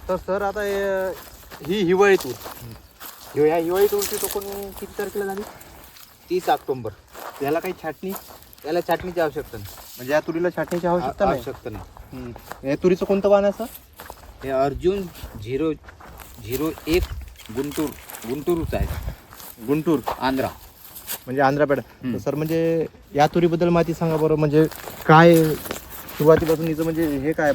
तर सर आता ही हिवाळी तूर, ह्या हिवाळी तूरची टोकन किती तारखेला झाली? 30 ऑक्टोबर. याला काही छाटणी, याला छाटणीची आवश्यकता नाही. म्हणजे या तुरीला छाटणीची आवश्यकता नाही. आवश्यकता नाही. या तुरीचं कोणतं वाण आहे सर? हे अर्जुन 001 गुंटूरच आहे, गुंटूर, आंध्रा. म्हणजे आंध्रापेठ. सर म्हणजे या तुरीबद्दल माहिती सांगा बरं. म्हणजे काय सुरुवातीपासून हिचं म्हणजे हे काय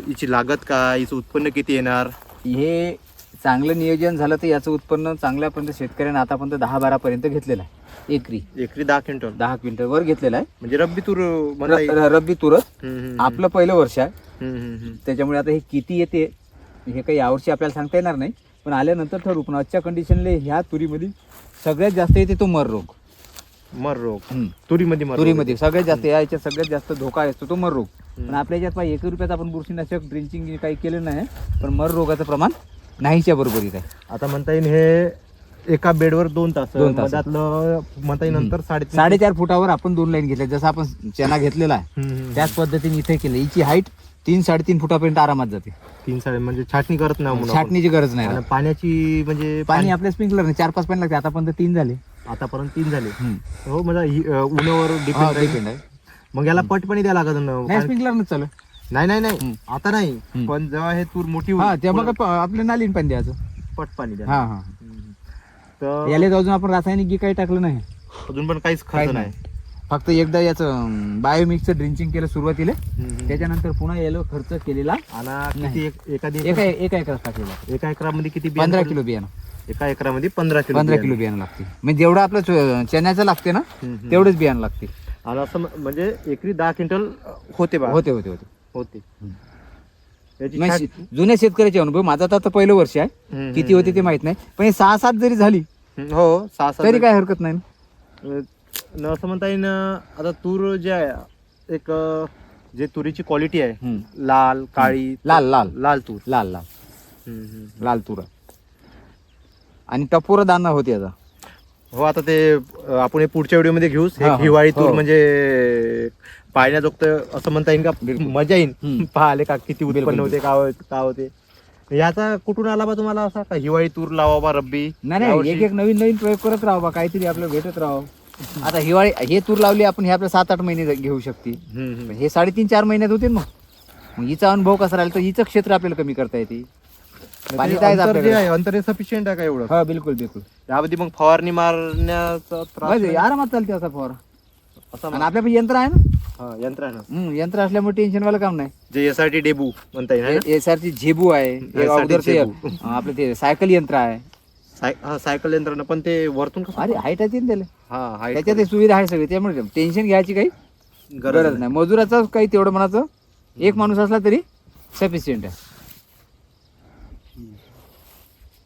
हिची लागत काय, हिचं उत्पन्न किती येणार? हे चांगलं नियोजन झालं तर याचं उत्पन्न चांगल्यापर्यंत शेतकऱ्यांना आतापर्यंत 10-12 पर्यंत घेतलेलं आहे. एकरी 10 क्विंटल, 10 क्विंटल वर घेतलेलं आहे. म्हणजे रब्बी तूर म्हणता येईल. रब्बी तुरच आपलं पहिलं वर्ष आहे. हम्म. त्याच्यामुळे आता हे किती येते हे काही यावर्षी आपल्याला सांगता येणार नाही, पण आल्यानंतर ठरवू. पण आजच्या कंडिशनले ह्या तुरीमध्ये सगळ्यात जास्त येते तो मर रोग. मर रोग तुरीमध्ये, तुरीमध्ये सगळ्यात जास्त, याच्यात सगळ्यात जास्त धोका असतो तो मर रोग. पण आपल्या याच्यात 1 रुपयात आपण बुरशीनाशक ड्रिंचिंग काही केलं नाही, पण मर रोगाचं प्रमाण नाहीच्या बरोबरीत आहे. आता म्हणता येईल हे एका बेडवर 2 तास, 2 तास. मधातलं म्हणता येईल नंतर 4.5 फुटावर आपण 2 लाईन घेतल्या. जसं आपण चना घेतलेला आहे त्याच पद्धतीने इथे केलं. हिची हाईट 3-3.5 फुटापर्यंत आरामात जाते. 3-4 म्हणजे छाटणी करत नाही म्हणून आपण. छाटणीची गरज नाही. आणि पाण्याची म्हणजे पाणी आपल्या स्प्रिंकलर 4-5 पाणी लागते. आतापर्यंत 3 झाले. आतापर्यंत 3 झाले. हो, म्हणजे उन्हावर डिपेंड डिपेंड आहे. मग याला पट पाणी द्यावं लागत नाही, स्प्रिंकलर चालू. नाही आता नाही, पण जेव्हा हे तूर मोठी हा तेव्हा मग आपल्या नालीन पाणी द्यायचं, पट पाणी द्या. हा. तर याला अजून आपण रासायनिक काही टाकलं नाही, अजून पण काहीच खर्च नाही. फक्त एकदा याचं बायोमिक्सचं ड्रिंचिंग केलं सुरुवातीला. त्याच्यानंतर पुन्हा याला खर्च केलेला आणि किती एखादी एका एकरात टाकलेला. एका एकरामध्ये किती 15 किलो बियाणं. एका एकरामध्ये 15 किलो बियाणं लागते. म्हणजे जेवढं आपलं चण्याचं लागते ना तेवढंच बियाणं लागते. आणि असं म्हणजे एकरी 10 क्विंटल होते बा. होते. याची जुन्या शेतकऱ्याचे अनुभव, माझा तर पहिलं वर्ष आहे, किती होते ते माहित नाही, पण 6-7 जरी झाली हो 6-7 तरी काय हरकत नाही. असं म्हणता येईल. आता तूर जे आहे, एक जे तुरीची क्वालिटी आहे, लाल, काळी, लाल तूर, लाल तूर आणि टपोरा दाना होते याचा. हो, आता ते आपण पुढच्या व्हिडिओमध्ये घेऊस. हिवाळी तूर म्हणजे पाहण्याजोगतं असं म्हणता येईल का, मजा येईल पाहिले का किती उत्पन्न होते, का होते. याचा कुठून आला बा तुम्हाला असा का हिवाळी तूर लावा बा रब्बी? नाही, एक नवीन प्रयोग करत राहा बा, काहीतरी आपल्याला भेटत राहा. आता हिवाळी हे तूर लावली आपण, हे आपल्या 7-8 महिने घेऊ शकते. हे 3.5-4 महिन्यात होते. मग हिचा अनुभव कसा राहिला तर हिचं क्षेत्र आपल्याला कमी करता येते. पाणी अंतर सफिशियंट आहे का एवढं? हा, बिलकुल. त्यामध्ये मग फवारणी मारण्याचा त्रास आरामात चालते असा फवारा. आणि आपल्याकडे यंत्र आहे ना, यंत्र आहे ना, यंत्र असल्यामुळे टेन्शन वाला काम नाही. जे SRT डेबू म्हणता येईल, SRT झेबू आहे. आपलं ते सायकल यंत्र आहे. सायकल यंत्र, पण ते वरतून अरे हाईट आहे त्याला. त्याच्यात सुविधा आहे सगळी, त्यामुळे टेन्शन घ्यायची काही गरज नाही. मजुराचा काही तेवढं म्हणाचं, एक माणूस असला तरी सफिशियंट आहे.